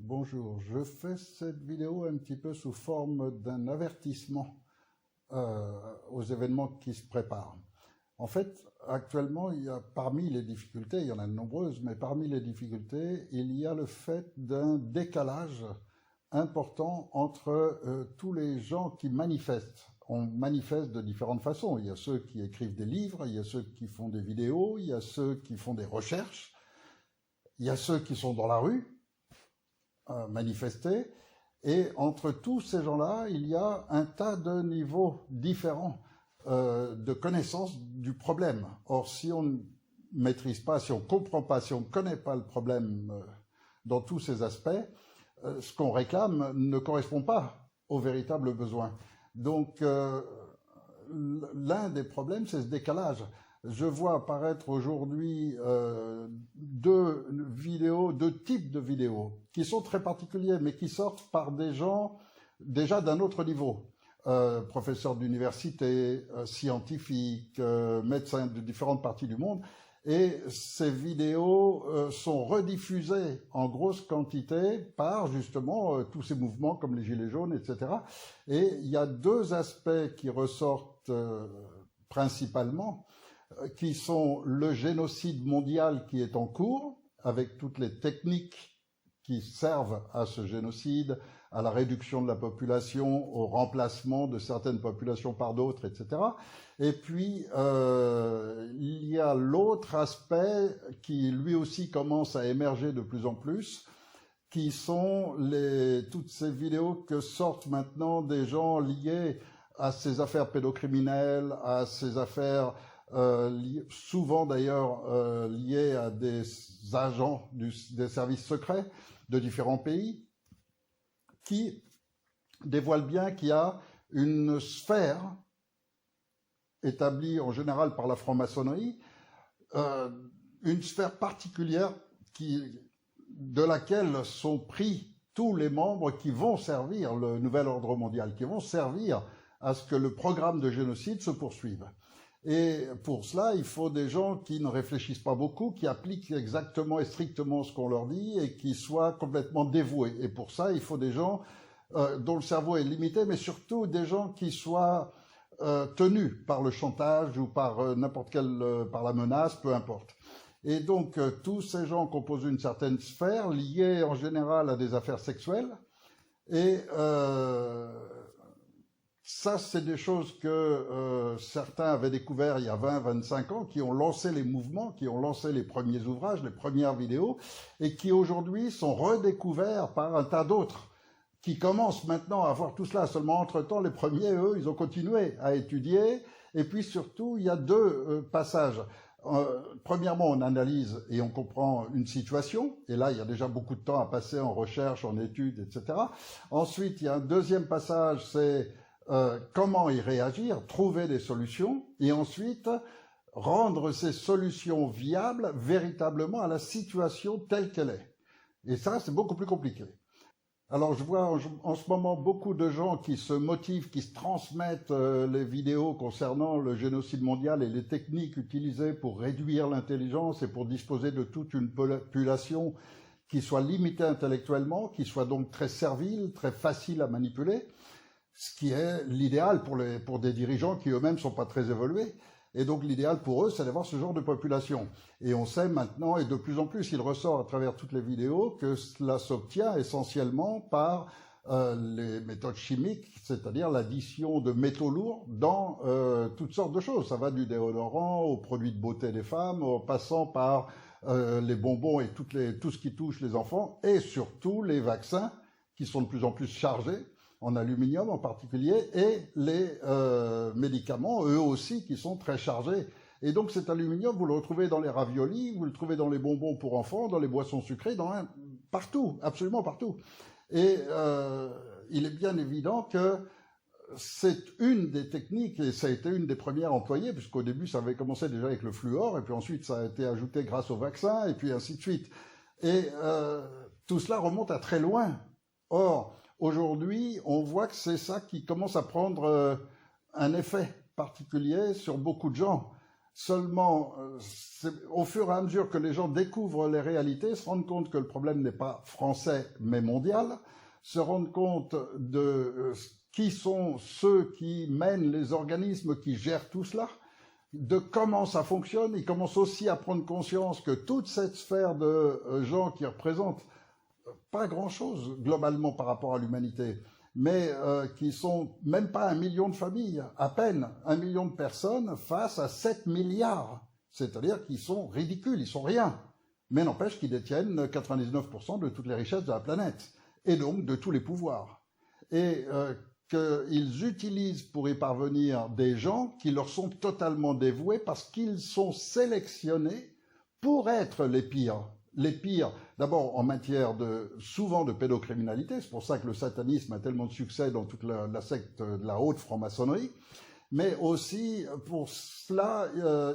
Bonjour, je fais cette vidéo un petit peu sous forme d'un avertissement aux événements qui se préparent. En fait, actuellement, il y a parmi les difficultés, il y en a de nombreuses, mais parmi les difficultés, il y a le fait d'un décalage important entre tous les gens qui manifestent. On manifeste de différentes façons. Il y a ceux qui écrivent des livres, il y a ceux qui font des vidéos, il y a ceux qui font des recherches, il y a ceux qui sont dans la rue, manifester, et entre tous ces gens-là, il y a un tas de niveaux différents de connaissance du problème. Or, si on ne maîtrise pas, si on ne comprend pas, si on ne connaît pas le problème dans tous ces aspects, ce qu'on réclame ne correspond pas aux véritables besoins. Donc, l'un des problèmes, c'est ce décalage. Je vois apparaître aujourd'hui deux types de vidéos qui sont très particuliers, mais qui sortent par des gens déjà d'un autre niveau. Professeurs d'université, scientifiques, médecins de différentes parties du monde. Et ces vidéos sont rediffusées en grosse quantité par justement tous ces mouvements comme les Gilets jaunes, etc. Et il y a deux aspects qui ressortent principalement, qui sont le génocide mondial qui est en cours, avec toutes les techniques qui servent à ce génocide, à la réduction de la population, au remplacement de certaines populations par d'autres, etc. Et puis, il y a l'autre aspect qui, lui aussi, commence à émerger de plus en plus, qui sont toutes ces vidéos que sortent maintenant des gens liés à ces affaires pédocriminelles, à ces affaires souvent d'ailleurs liés à des agents des services secrets de différents pays, qui dévoilent bien qu'il y a une sphère établie en général par la franc-maçonnerie, une sphère particulière de laquelle sont pris tous les membres qui vont servir le nouvel ordre mondial, qui vont servir à ce que le programme de génocide se poursuive. Et pour cela, il faut des gens qui ne réfléchissent pas beaucoup, qui appliquent exactement et strictement ce qu'on leur dit et qui soient complètement dévoués. Et pour ça, il faut des gens dont le cerveau est limité, mais surtout des gens qui soient tenus par le chantage ou par n'importe quelle, par la menace, peu importe. Et donc, tous ces gens composent une certaine sphère liée en général à des affaires sexuelles. Et ça, c'est des choses que certains avaient découvert il y a 20, 25 ans, qui ont lancé les mouvements, qui ont lancé les premiers ouvrages, les premières vidéos, et qui aujourd'hui sont redécouverts par un tas d'autres, qui commencent maintenant à voir tout cela. Seulement, entre-temps, les premiers, eux, ils ont continué à étudier, et puis surtout, il y a deux passages. Premièrement, on analyse et on comprend une situation, et là, il y a déjà beaucoup de temps à passer en recherche, en études, etc. Ensuite, il y a un deuxième passage, c'est comment y réagir, trouver des solutions, et ensuite rendre ces solutions viables véritablement à la situation telle qu'elle est. Et ça, c'est beaucoup plus compliqué. Alors je vois en ce moment beaucoup de gens qui se motivent, qui se transmettent les vidéos concernant le génocide mondial et les techniques utilisées pour réduire l'intelligence et pour disposer de toute une population qui soit limitée intellectuellement, qui soit donc très servile, très facile à manipuler, ce qui est l'idéal pour des dirigeants qui eux-mêmes ne sont pas très évolués. Et donc l'idéal pour eux, c'est d'avoir ce genre de population. Et on sait maintenant, et de plus en plus, il ressort à travers toutes les vidéos, que cela s'obtient essentiellement par les méthodes chimiques, c'est-à-dire l'addition de métaux lourds dans toutes sortes de choses. Ça va du déodorant aux produits de beauté des femmes, en passant par les bonbons et tout ce qui touche les enfants, et surtout les vaccins qui sont de plus en plus chargés en aluminium en particulier, et les médicaments, eux aussi, qui sont très chargés. Et donc cet aluminium, vous le retrouvez dans les raviolis, vous le trouvez dans les bonbons pour enfants, dans les boissons sucrées, partout, absolument partout. Et il est bien évident que c'est une des techniques, et ça a été une des premières employées, puisqu'au début ça avait commencé déjà avec le fluor, et puis ensuite ça a été ajouté grâce au vaccin, et puis ainsi de suite. Et tout cela remonte à très loin. Or, aujourd'hui, on voit que c'est ça qui commence à prendre un effet particulier sur beaucoup de gens. Seulement, au fur et à mesure que les gens découvrent les réalités, se rendent compte que le problème n'est pas français, mais mondial, se rendent compte de qui sont ceux qui mènent les organismes qui gèrent tout cela, de comment ça fonctionne. Ils commencent aussi à prendre conscience que toute cette sphère de gens qui représentent pas grand-chose globalement par rapport à l'humanité, mais qui sont même pas 1 million de familles, à peine 1 million de personnes face à 7 milliards. C'est-à-dire qu'ils sont ridicules, ils sont rien. Mais n'empêche qu'ils détiennent 99% de toutes les richesses de la planète, et donc de tous les pouvoirs. Et qu'ils utilisent pour y parvenir des gens qui leur sont totalement dévoués parce qu'ils sont sélectionnés pour être les pires. Les pires, d'abord en matière souvent de pédocriminalité, c'est pour ça que le satanisme a tellement de succès dans toute la secte de la haute franc-maçonnerie, mais aussi pour cela,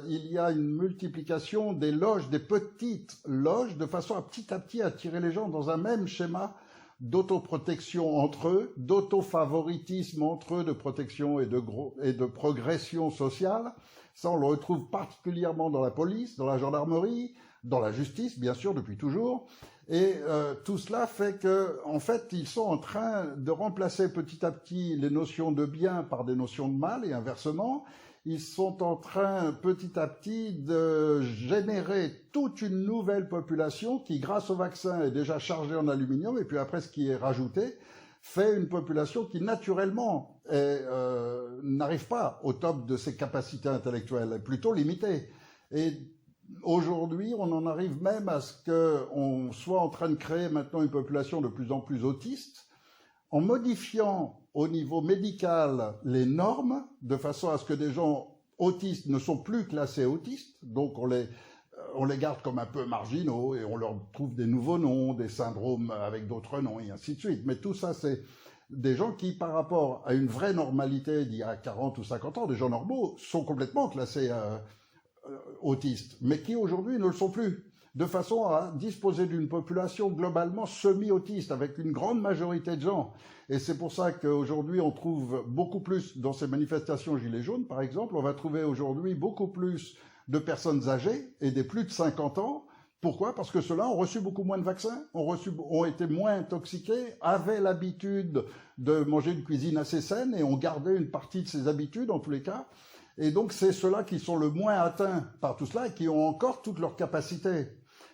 il y a une multiplication des loges, des petites loges, de façon à petit attirer les gens dans un même schéma d'autoprotection entre eux, d'autofavoritisme entre eux, de protection et de progression sociale. Ça, on le retrouve particulièrement dans la police, dans la gendarmerie, dans la justice, bien sûr, depuis toujours. Et tout cela fait que, en fait, ils sont en train de remplacer petit à petit les notions de bien par des notions de mal, et inversement. Ils sont en train, petit à petit, de générer toute une nouvelle population qui, grâce au vaccin, est déjà chargée en aluminium, et puis après, ce qui est rajouté, fait une population qui, naturellement, n'arrive pas au top de ses capacités intellectuelles, est plutôt limitée. Et aujourd'hui, on en arrive même à ce qu'on soit en train de créer maintenant une population de plus en plus autiste, en modifiant au niveau médical les normes, de façon à ce que des gens autistes ne sont plus classés autistes, donc on les garde comme un peu marginaux et on leur trouve des nouveaux noms, des syndromes avec d'autres noms et ainsi de suite. Mais tout ça, c'est des gens qui, par rapport à une vraie normalité d'il y a 40 ou 50 ans, des gens normaux, sont complètement classés autistes, mais qui aujourd'hui ne le sont plus, de façon à disposer d'une population globalement semi-autiste, avec une grande majorité de gens. Et c'est pour ça qu'aujourd'hui, on trouve beaucoup plus, dans ces manifestations Gilets jaunes, par exemple, on va trouver aujourd'hui beaucoup plus de personnes âgées et des plus de 50 ans. Pourquoi? Parce que ceux-là ont reçu beaucoup moins de vaccins, ont été moins intoxiqués, avaient l'habitude de manger une cuisine assez saine et ont gardé une partie de ces habitudes, en tous les cas. Et donc, c'est ceux-là qui sont le moins atteints par tout cela et qui ont encore toutes leurs capacités.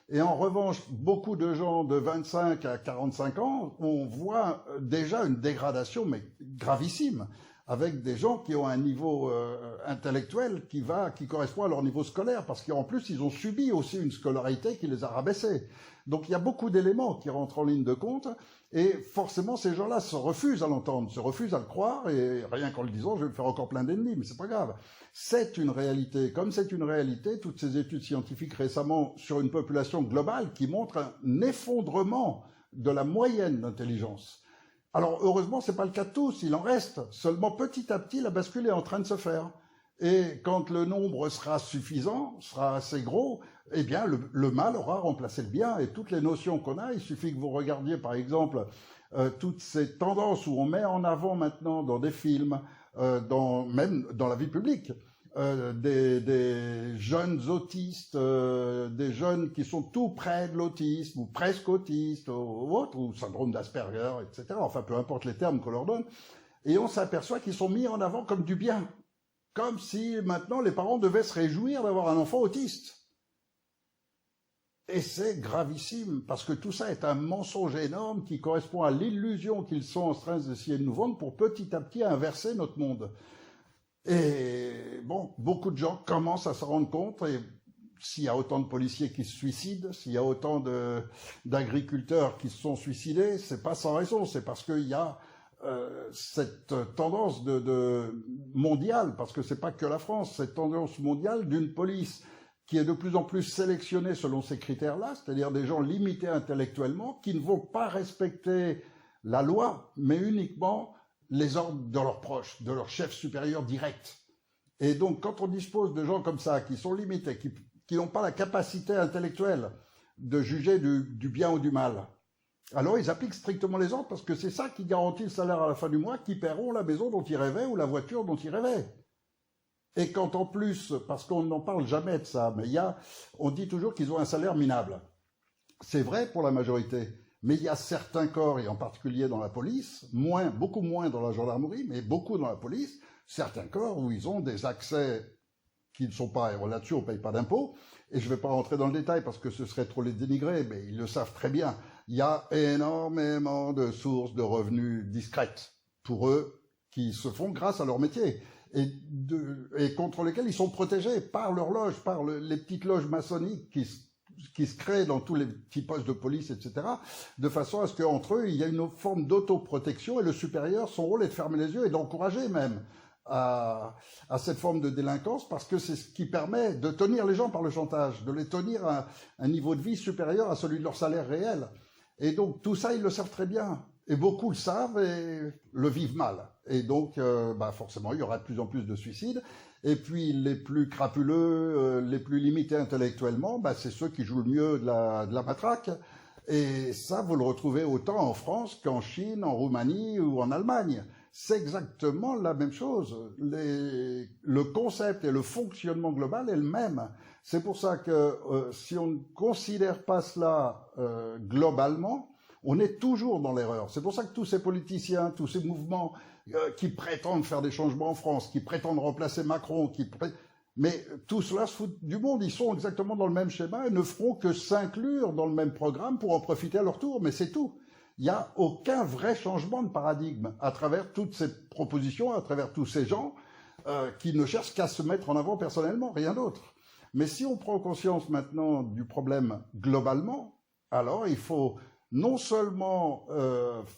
Et en revanche, beaucoup de gens de 25 à 45 ans, on voit déjà une dégradation, mais gravissime, avec des gens qui ont un niveau intellectuel qui correspond à leur niveau scolaire, parce qu'en plus, ils ont subi aussi une scolarité qui les a rabaissés. Donc, il y a beaucoup d'éléments qui rentrent en ligne de compte, et forcément, ces gens-là se refusent à l'entendre, se refusent à le croire, et rien qu'en le disant, je vais me faire encore plein d'ennemis, mais c'est pas grave. C'est une réalité. Comme c'est une réalité, toutes ces études scientifiques récemment sur une population globale qui montrent un effondrement de la moyenne d'intelligence. Alors, heureusement, c'est pas le cas de tous, il en reste. Seulement, petit à petit, la bascule est en train de se faire. Et quand le nombre sera suffisant, sera assez gros, eh bien, le mal aura remplacé le bien. Et toutes les notions qu'on a, il suffit que vous regardiez, par exemple, toutes ces tendances où on met en avant maintenant dans des films, même dans la vie publique, des jeunes autistes, des jeunes qui sont tout près de l'autisme, ou presque autistes, ou autre, ou syndrome d'Asperger, etc. Enfin, peu importe les termes qu'on leur donne. Et on s'aperçoit qu'ils sont mis en avant comme du bien. Comme si maintenant les parents devaient se réjouir d'avoir un enfant autiste. Et c'est gravissime, parce que tout ça est un mensonge énorme qui correspond à l'illusion qu'ils sont en train d'essayer de nous vendre pour petit à petit inverser notre monde. Et bon, beaucoup de gens commencent à se rendre compte, et s'il y a autant de policiers qui se suicident, s'il y a autant d'agriculteurs qui se sont suicidés, c'est pas sans raison, c'est parce qu'il y a cette tendance mondiale, parce que c'est pas que la France, cette tendance mondiale d'une police qui est de plus en plus sélectionnée selon ces critères-là, c'est-à-dire des gens limités intellectuellement, qui ne vont pas respecter la loi, mais uniquement les ordres de leurs proches, de leur chef supérieur direct. Et donc, quand on dispose de gens comme ça, qui sont limités, qui n'ont pas la capacité intellectuelle de juger du bien ou du mal, alors ils appliquent strictement les ordres, parce que c'est ça qui garantit le salaire à la fin du mois, qui paieront la maison dont ils rêvaient ou la voiture dont ils rêvaient. Et quand en plus, parce qu'on n'en parle jamais de ça, mais on dit toujours qu'ils ont un salaire minable. C'est vrai pour la majorité, mais il y a certains corps, et en particulier dans la police, beaucoup moins dans la gendarmerie, mais beaucoup dans la police, certains corps où ils ont des accès qui ne sont pas, et là-dessus on ne paye pas d'impôts, et je ne vais pas rentrer dans le détail parce que ce serait trop les dénigrer, mais ils le savent très bien. Il y a énormément de sources de revenus discrètes pour eux qui se font grâce à leur métier et contre lesquels ils sont protégés par leur loge, par les petites loges maçonniques qui se créent dans tous les petits postes de police, etc., de façon à ce qu'entre eux, il y a une forme d'autoprotection et le supérieur, son rôle est de fermer les yeux et d'encourager même à cette forme de délinquance parce que c'est ce qui permet de tenir les gens par le chantage, de les tenir à un niveau de vie supérieur à celui de leur salaire réel. Et donc tout ça, ils le savent très bien. Et beaucoup le savent et le vivent mal. Et donc, forcément, il y aura de plus en plus de suicides. Et puis, les plus crapuleux, les plus limités intellectuellement, c'est ceux qui jouent le mieux de la matraque. Et ça, vous le retrouvez autant en France qu'en Chine, en Roumanie ou en Allemagne. C'est exactement la même chose. Le concept et le fonctionnement global est le même. C'est pour ça que si on ne considère pas cela globalement, on est toujours dans l'erreur. C'est pour ça que tous ces politiciens, tous ces mouvements qui prétendent faire des changements en France, qui prétendent remplacer Macron, mais tout cela se fout du monde. Ils sont exactement dans le même schéma et ne feront que s'inclure dans le même programme pour en profiter à leur tour. Mais c'est tout. Il n'y a aucun vrai changement de paradigme à travers toutes ces propositions, à travers tous ces gens qui ne cherchent qu'à se mettre en avant personnellement, rien d'autre. Mais si on prend conscience maintenant du problème globalement, alors il faut non seulement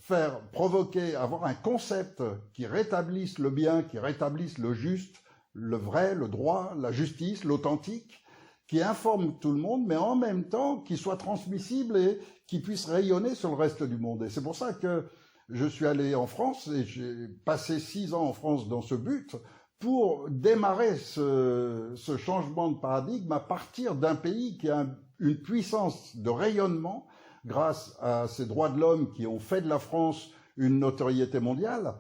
avoir un concept qui rétablisse le bien, qui rétablisse le juste, le vrai, le droit, la justice, l'authentique, qui informe tout le monde, mais en même temps qui soit transmissible et qui puisse rayonner sur le reste du monde. Et c'est pour ça que je suis allé en France et j'ai passé 6 ans en France dans ce but pour démarrer ce changement de paradigme à partir d'un pays qui a une puissance de rayonnement grâce à ces droits de l'homme qui ont fait de la France une notoriété mondiale.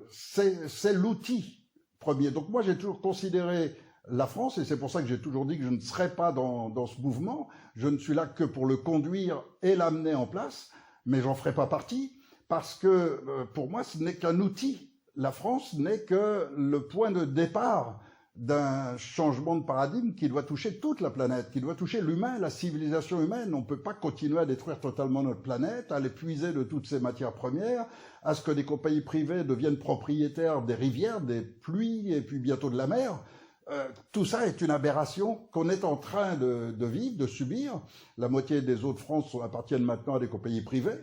C'est l'outil premier. Donc moi, j'ai toujours considéré la France, et c'est pour ça que j'ai toujours dit que je ne serais pas dans ce mouvement. Je ne suis là que pour le conduire et l'amener en place, mais j'en ferai pas partie, parce que pour moi, ce n'est qu'un outil. La France n'est que le point de départ d'un changement de paradigme qui doit toucher toute la planète, qui doit toucher l'humain, la civilisation humaine. On ne peut pas continuer à détruire totalement notre planète, à l'épuiser de toutes ses matières premières, à ce que des compagnies privées deviennent propriétaires des rivières, des pluies et puis bientôt de la mer. Tout ça est une aberration qu'on est en train de vivre, de subir. La moitié des eaux de France appartiennent maintenant à des compagnies privées.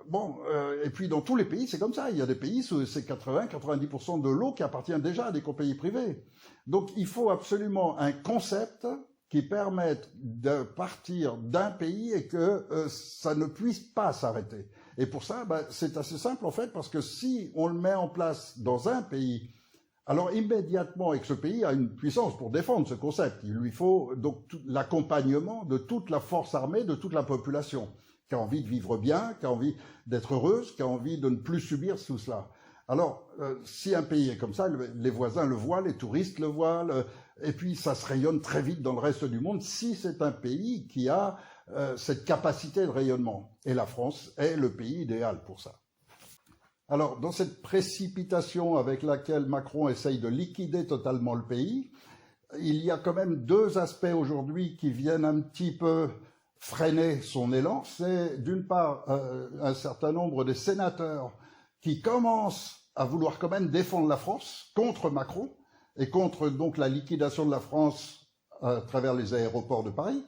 Bon, et puis dans tous les pays, c'est comme ça. Il y a des pays où c'est 80-90% de l'eau qui appartient déjà à des compagnies privées. Donc il faut absolument un concept qui permette de partir d'un pays et que ça ne puisse pas s'arrêter. Et pour ça, c'est assez simple en fait, parce que si on le met en place dans un pays, alors immédiatement, et que ce pays a une puissance pour défendre ce concept, il lui faut donc l'accompagnement de toute la force armée, de toute la population, qui a envie de vivre bien, qui a envie d'être heureuse, qui a envie de ne plus subir tout cela. Alors, si un pays est comme ça, les voisins le voient, les touristes le voient, et puis ça se rayonne très vite dans le reste du monde, si c'est un pays qui a cette capacité de rayonnement. Et la France est le pays idéal pour ça. Alors, dans cette précipitation avec laquelle Macron essaye de liquider totalement le pays, il y a quand même 2 aspects aujourd'hui qui viennent un petit peu freiner son élan. C'est d'une part un certain nombre de sénateurs qui commencent à vouloir quand même défendre la France contre Macron et contre donc la liquidation de la France à travers les aéroports de Paris.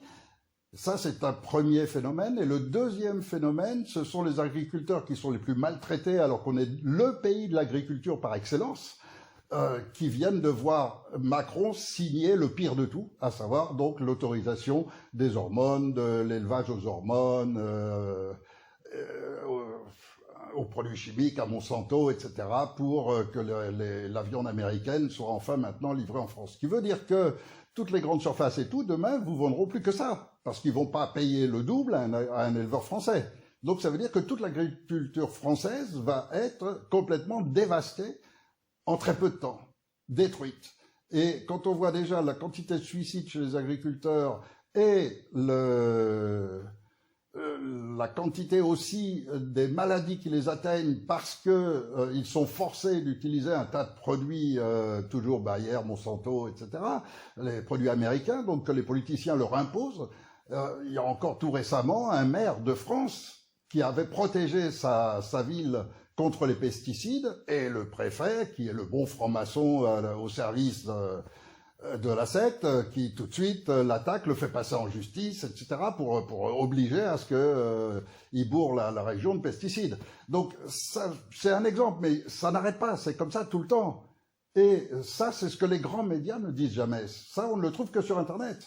Ça, c'est un premier phénomène. Et le deuxième phénomène, ce sont les agriculteurs qui sont les plus maltraités, alors qu'on est le pays de l'agriculture par excellence, qui viennent de voir Macron signer le pire de tout, à savoir donc l'autorisation des hormones, de l'élevage aux hormones, aux produits chimiques, à Monsanto, etc., pour que la viande américaine soit enfin maintenant livrée en France. Ce qui veut dire que toutes les grandes surfaces et tout, demain, vous vendront plus que ça, parce qu'ils vont pas payer le double à un éleveur français. Donc ça veut dire que toute l'agriculture française va être complètement dévastée en très peu de temps, détruite. Et quand on voit déjà la quantité de suicides chez les agriculteurs et la quantité aussi des maladies qui les atteignent parce que ils sont forcés d'utiliser un tas de produits, toujours Bayer, Monsanto, etc., les produits américains, donc que les politiciens leur imposent. Il y a encore tout récemment un maire de France qui avait protégé sa ville contre les pesticides, et le préfet, qui est le bon franc-maçon au service de la secte, qui tout de suite l'attaque, le fait passer en justice, etc., pour obliger à ce qu'il bourre la région de pesticides. Donc ça, c'est un exemple, mais ça n'arrête pas, c'est comme ça tout le temps. Et ça, c'est ce que les grands médias ne disent jamais. Ça, on ne le trouve que sur Internet.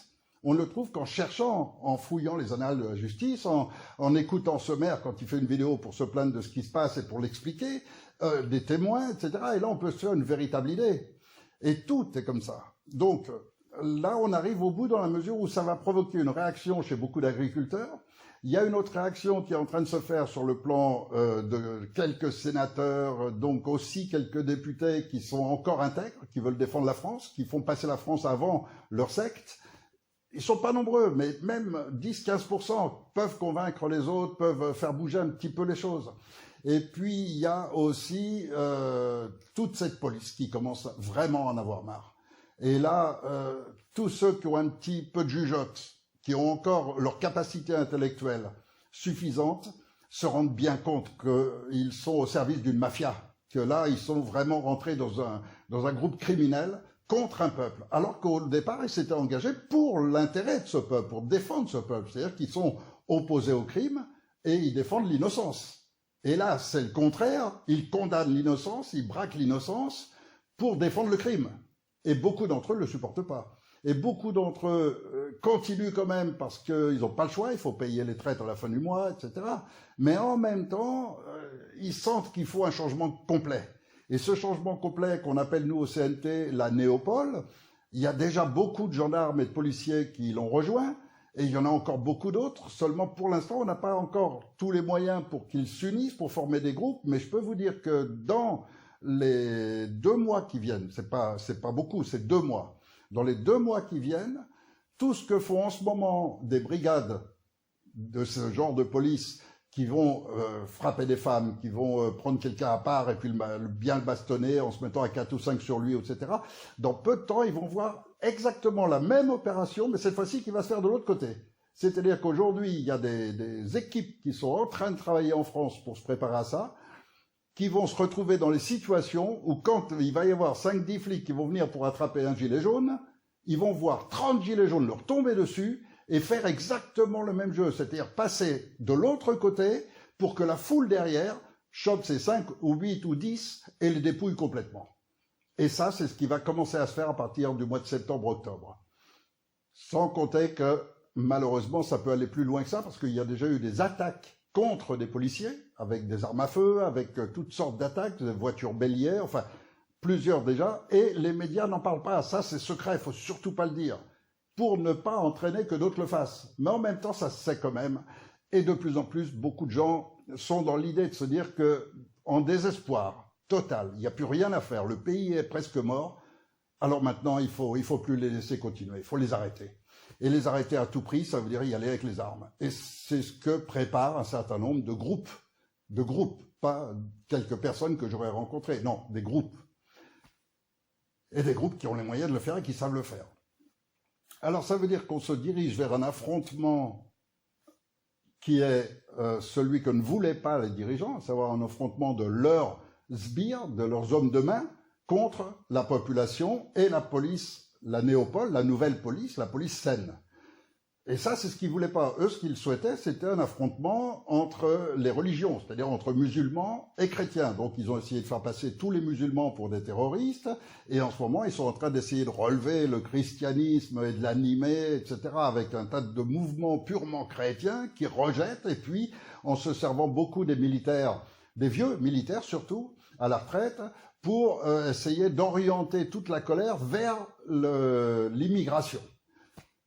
On le trouve qu'en cherchant, en fouillant les annales de la justice, en écoutant ce maire quand il fait une vidéo pour se plaindre de ce qui se passe et pour l'expliquer, des témoins, etc. Et là, on peut se faire une véritable idée. Et tout est comme ça. Donc là, on arrive au bout dans la mesure où ça va provoquer une réaction chez beaucoup d'agriculteurs. Il y a une autre réaction qui est en train de se faire sur le plan de quelques sénateurs, donc aussi quelques députés qui sont encore intègres, qui veulent défendre la France, qui font passer la France avant leur secte. Ils sont pas nombreux, mais même 10-15% peuvent convaincre les autres, peuvent faire bouger un petit peu les choses. Et puis, il y a aussi toute cette police qui commence vraiment à en avoir marre. Et là, tous ceux qui ont un petit peu de jugeote, qui ont encore leur capacité intellectuelle suffisante, se rendent bien compte qu'ils sont au service d'une mafia, que là, ils sont vraiment rentrés dans un groupe criminel contre un peuple, alors qu'au départ, ils s'étaient engagés pour l'intérêt de ce peuple, pour défendre ce peuple. C'est-à-dire qu'ils sont opposés au crime et ils défendent l'innocence. Et là, c'est le contraire, ils condamnent l'innocence, ils braquent l'innocence pour défendre le crime. Et beaucoup d'entre eux ne le supportent pas. Et beaucoup d'entre eux continuent quand même parce qu'ils n'ont pas le choix, il faut payer les traites à la fin du mois, etc. Mais en même temps, ils sentent qu'il faut un changement complet. Et ce changement complet qu'on appelle nous au CNT la néopole, il y a déjà beaucoup de gendarmes et de policiers qui l'ont rejoint, et il y en a encore beaucoup d'autres. Seulement pour l'instant, on n'a pas encore tous les moyens pour qu'ils s'unissent, pour former des groupes, mais je peux vous dire que dans les 2 mois qui viennent, c'est pas beaucoup, c'est 2 mois. Dans les 2 mois qui viennent, tout ce que font en ce moment des brigades de ce genre de police qui vont frapper des femmes, qui vont prendre quelqu'un à part et puis bien le bastonner en se mettant à 4 ou 5 sur lui, etc. Dans peu de temps, ils vont voir exactement la même opération, mais cette fois-ci qui va se faire de l'autre côté. C'est-à-dire qu'aujourd'hui, il y a des équipes qui sont en train de travailler en France pour se préparer à ça, qui vont se retrouver dans les situations où quand il va y avoir 5-10 flics qui vont venir pour attraper un gilet jaune, ils vont voir 30 gilets jaunes leur tomber dessus et faire exactement le même jeu, c'est-à-dire passer de l'autre côté pour que la foule derrière chope ces 5 ou 8 ou 10 et les dépouille complètement. Et ça, c'est ce qui va commencer à se faire à partir du mois de septembre-octobre. Sans compter que, malheureusement, ça peut aller plus loin que ça, parce qu'il y a déjà eu des attaques contre des policiers, avec des armes à feu, avec toutes sortes d'attaques, des voitures béliers, enfin, plusieurs déjà, et les médias n'en parlent pas. Ça, c'est secret, il faut surtout pas le dire, pour ne pas entraîner que d'autres le fassent. Mais en même temps, ça se sait quand même. Et de plus en plus, beaucoup de gens sont dans l'idée de se dire que, en désespoir total, il n'y a plus rien à faire, le pays est presque mort, alors maintenant, il faut plus les laisser continuer, il faut les arrêter. Et les arrêter à tout prix, ça veut dire y aller avec les armes. Et c'est ce que préparent un certain nombre de groupes, pas quelques personnes que j'aurais rencontrées, non, des groupes. Et des groupes qui ont les moyens de le faire et qui savent le faire. Alors ça veut dire qu'on se dirige vers un affrontement qui est celui que ne voulaient pas les dirigeants, à savoir un affrontement de leurs sbires, de leurs hommes de main, contre la population et la police, la néopole, la nouvelle police, la police saine. Et ça, c'est ce qu'ils voulaient pas. Eux, ce qu'ils souhaitaient, c'était un affrontement entre les religions, c'est-à-dire entre musulmans et chrétiens. Donc, ils ont essayé de faire passer tous les musulmans pour des terroristes, et en ce moment, ils sont en train d'essayer de relever le christianisme et de l'animer, etc., avec un tas de mouvements purement chrétiens qui rejettent, et puis, en se servant beaucoup des militaires, des vieux militaires surtout, à la retraite, pour essayer d'orienter toute la colère vers l'immigration.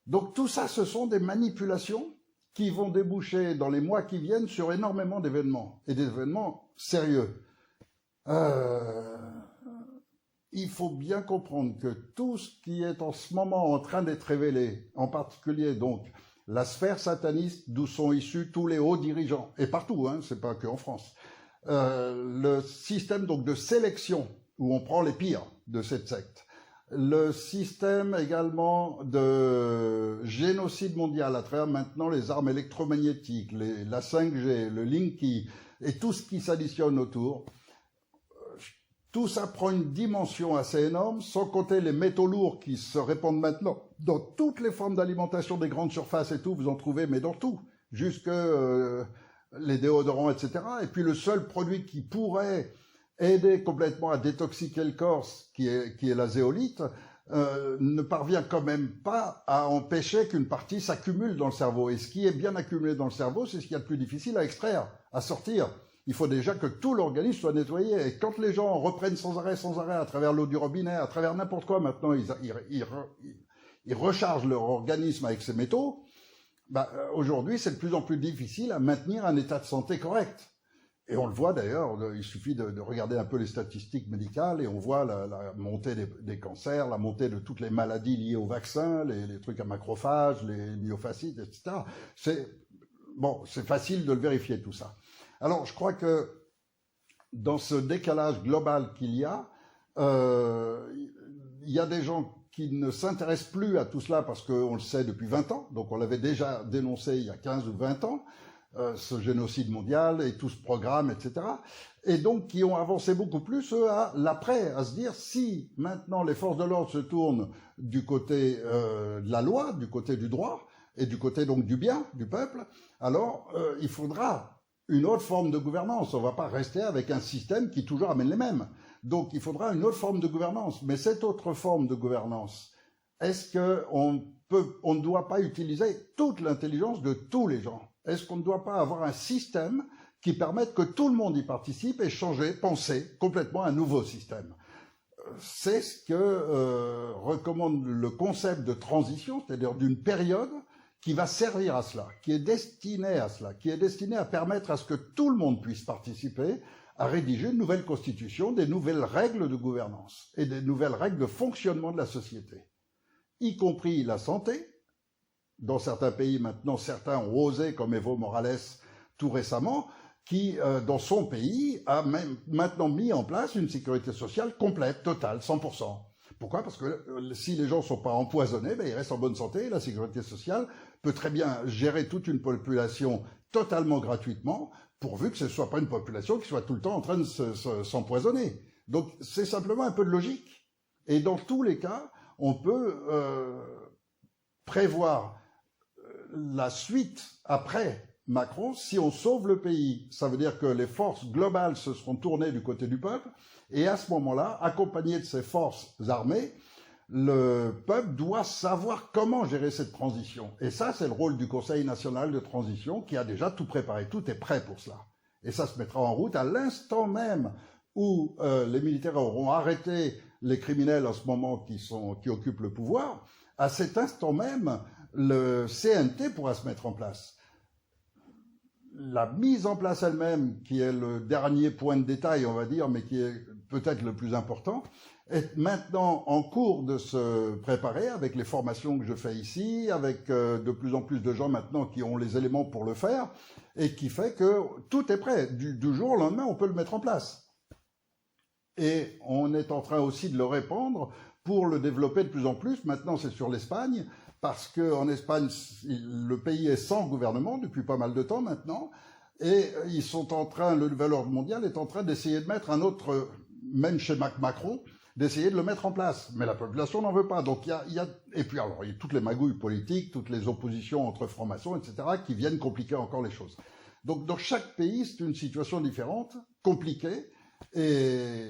Donc tout ça, ce sont des manipulations qui vont déboucher dans les mois qui viennent sur énormément d'événements, et des événements sérieux. il faut bien comprendre que tout ce qui est en ce moment en train d'être révélé, en particulier donc la sphère sataniste d'où sont issus tous les hauts dirigeants, et partout, hein, c'est pas que en France, le système donc de sélection où on prend les pires de cette secte, le système également de génocide mondial à travers maintenant les armes électromagnétiques, la 5G, le Linky et tout ce qui s'additionne autour, tout ça prend une dimension assez énorme, sans compter les métaux lourds qui se répandent maintenant dans toutes les formes d'alimentation des grandes surfaces et tout, vous en trouvez, mais dans tout, jusque les déodorants, etc. Et puis le seul produit qui pourrait aider complètement à détoxiquer le corps, qui est la zéolite, ne parvient quand même pas à empêcher qu'une partie s'accumule dans le cerveau. Et ce qui est bien accumulé dans le cerveau, c'est ce qu'il y a de plus difficile à extraire, à sortir. Il faut déjà que tout l'organisme soit nettoyé. Et quand les gens reprennent sans arrêt, à travers l'eau du robinet, à travers n'importe quoi, maintenant, ils rechargent leur organisme avec ces métaux, bah, aujourd'hui, c'est de plus en plus difficile à maintenir un état de santé correct. Et on le voit d'ailleurs, il suffit de regarder un peu les statistiques médicales et on voit la montée des cancers, la montée de toutes les maladies liées aux vaccins, les trucs à macrophages, les myofascites, etc. C'est facile de le vérifier tout ça. Alors, je crois que dans ce décalage global qu'il y a des gens qui ne s'intéressent plus à tout cela parce qu'on le sait depuis 20 ans, donc on l'avait déjà dénoncé il y a 15 ou 20 ans, ce génocide mondial et tout ce programme, etc. Et donc qui ont avancé beaucoup plus, eux, à l'après, à se dire si maintenant les forces de l'ordre se tournent du côté de la loi, du côté du droit, et du côté donc du bien, du peuple, alors il faudra une autre forme de gouvernance. On ne va pas rester avec un système qui toujours amène les mêmes. Donc il faudra une autre forme de gouvernance. Mais cette autre forme de gouvernance, est-ce qu'on ne doit pas utiliser toute l'intelligence de tous les gens? Est-ce qu'on ne doit pas avoir un système qui permette que tout le monde y participe et changer, penser complètement un nouveau système? C'est ce que recommande le concept de transition, c'est-à-dire d'une période qui va servir à cela, qui est destiné à cela, qui est destiné à permettre à ce que tout le monde puisse participer à rédiger une nouvelle constitution, des nouvelles règles de gouvernance et des nouvelles règles de fonctionnement de la société, y compris la santé. Dans certains pays, maintenant, certains ont osé, comme Evo Morales tout récemment, qui, dans son pays, a même maintenant mis en place une sécurité sociale complète, totale, 100%. Pourquoi? Parce que si les gens ne sont pas empoisonnés, ben, ils restent en bonne santé. La sécurité sociale peut très bien gérer toute une population totalement gratuitement, pourvu que ce ne soit pas une population qui soit tout le temps en train de s'empoisonner. Donc c'est simplement un peu de logique. Et dans tous les cas, on peut prévoir la suite après Macron. Si on sauve le pays, ça veut dire que les forces globales se seront tournées du côté du peuple. Et à ce moment-là, accompagné de ces forces armées, le peuple doit savoir comment gérer cette transition. Et ça, c'est le rôle du Conseil national de transition qui a déjà tout préparé. Tout est prêt pour cela. Et ça se mettra en route à l'instant même où les militaires auront arrêté les criminels en ce moment qui occupent le pouvoir. À cet instant même, le CNT pourra se mettre en place. La mise en place elle-même, qui est le dernier point de détail, on va dire, mais qui est peut-être le plus important, est maintenant en cours de se préparer avec les formations que je fais ici, avec de plus en plus de gens maintenant qui ont les éléments pour le faire, et qui fait que tout est prêt. Du jour au lendemain, on peut le mettre en place. Et on est en train aussi de le répandre pour le développer de plus en plus. Maintenant, c'est sur l'Espagne, parce qu'en Espagne, le pays est sans gouvernement depuis pas mal de temps maintenant, et ils sont en train, le nouvel ordre mondial est en train d'essayer de mettre un autre, même chez Macron, d'essayer de le mettre en place. Mais la population n'en veut pas. Donc et puis alors, il y a toutes les magouilles politiques, toutes les oppositions entre francs-maçons, etc., qui viennent compliquer encore les choses. Donc dans chaque pays, c'est une situation différente, compliquée, et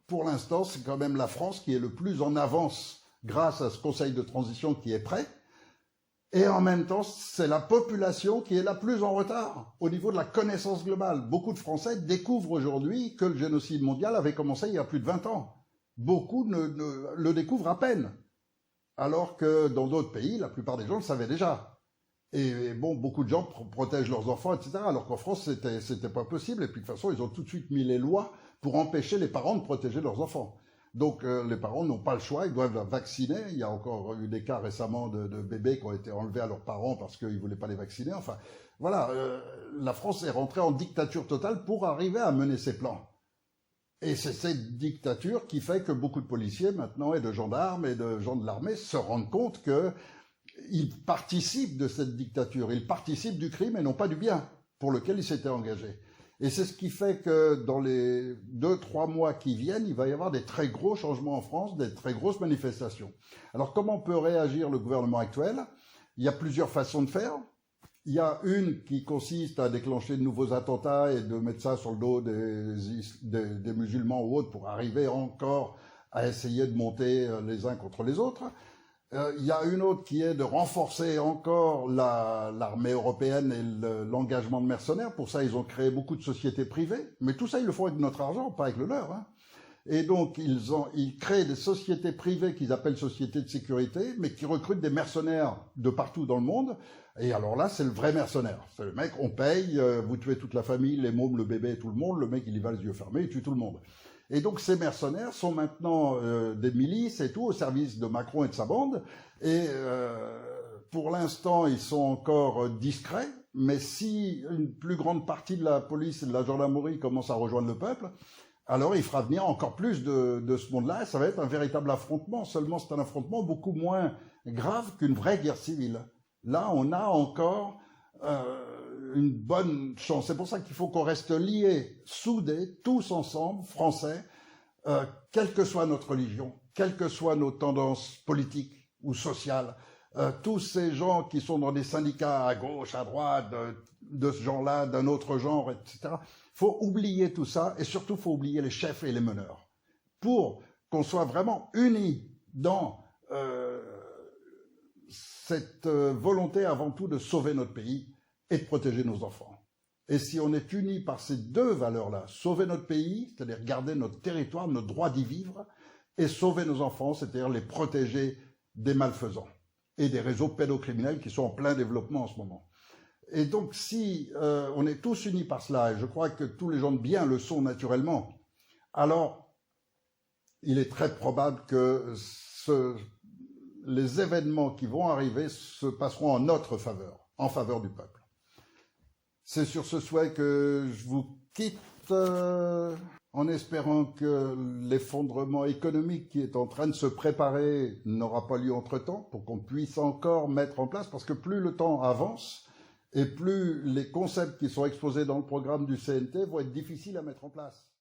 pour l'instant, c'est quand même la France qui est le plus en avance grâce à ce conseil de transition qui est prêt, et en même temps, c'est la population qui est la plus en retard au niveau de la connaissance globale. Beaucoup de Français découvrent aujourd'hui que le génocide mondial avait commencé il y a plus de 20 ans. Beaucoup le découvrent à peine, alors que dans d'autres pays, la plupart des gens le savaient déjà. Et bon, beaucoup de gens protègent leurs enfants, etc., alors qu'en France, c'était pas possible, et puis de toute façon, ils ont tout de suite mis les lois pour empêcher les parents de protéger leurs enfants. Donc les parents n'ont pas le choix, ils doivent vacciner. Il y a encore eu des cas récemment de bébés qui ont été enlevés à leurs parents parce qu'ils ne voulaient pas les vacciner. Enfin, voilà, la France est rentrée en dictature totale pour arriver à mener ses plans. Et c'est cette dictature qui fait que beaucoup de policiers maintenant, et de gendarmes et de gens de l'armée se rendent compte qu'ils participent de cette dictature, ils participent du crime et non pas du bien pour lequel ils s'étaient engagés. Et c'est ce qui fait que dans les 2-3 mois qui viennent, il va y avoir des très gros changements en France, des très grosses manifestations. Alors comment peut réagir le gouvernement actuel? Il y a plusieurs façons de faire. Il y a une qui consiste à déclencher de nouveaux attentats et de mettre ça sur le dos des musulmans ou autres pour arriver encore à essayer de monter les uns contre les autres. Il y a une autre qui est de renforcer encore l'armée européenne et l'engagement de mercenaires. Pour ça, ils ont créé beaucoup de sociétés privées. Mais tout ça, ils le font avec notre argent, pas avec le leur. Hein. Et donc, ils créent des sociétés privées qu'ils appellent sociétés de sécurité, mais qui recrutent des mercenaires de partout dans le monde. Et alors là, c'est le vrai mercenaire. C'est le mec, on paye, vous tuez toute la famille, les mômes, le bébé, tout le monde. Le mec, il y va les yeux fermés, il tue tout le monde. Et donc ces mercenaires sont maintenant des milices et tout au service de Macron et de sa bande. Et pour l'instant, ils sont encore discrets. Mais si une plus grande partie de la police et de la gendarmerie commence à rejoindre le peuple, alors il fera venir encore plus de ce monde-là. Et ça va être un véritable affrontement. Seulement, c'est un affrontement beaucoup moins grave qu'une vraie guerre civile. Là, on a encore une bonne chance. C'est pour ça qu'il faut qu'on reste liés, soudés, tous ensemble, Français, quelle que soit notre religion, quelles que soient nos tendances politiques ou sociales, tous ces gens qui sont dans des syndicats à gauche, à droite, de ce genre-là, d'un autre genre, etc. Il faut oublier tout ça et surtout, il faut oublier les chefs et les meneurs pour qu'on soit vraiment unis dans cette volonté avant tout de sauver notre pays et de protéger nos enfants. Et si on est unis par ces deux valeurs-là, sauver notre pays, c'est-à-dire garder notre territoire, notre droit d'y vivre, et sauver nos enfants, c'est-à-dire les protéger des malfaisants et des réseaux pédocriminels qui sont en plein développement en ce moment. Et donc si on est tous unis par cela, et je crois que tous les gens de bien le sont naturellement, alors il est très probable que les événements qui vont arriver se passeront en notre faveur, en faveur du peuple. C'est sur ce souhait que je vous quitte en espérant que l'effondrement économique qui est en train de se préparer n'aura pas lieu entre-temps pour qu'on puisse encore mettre en place, parce que plus le temps avance et plus les concepts qui sont exposés dans le programme du CNT vont être difficiles à mettre en place.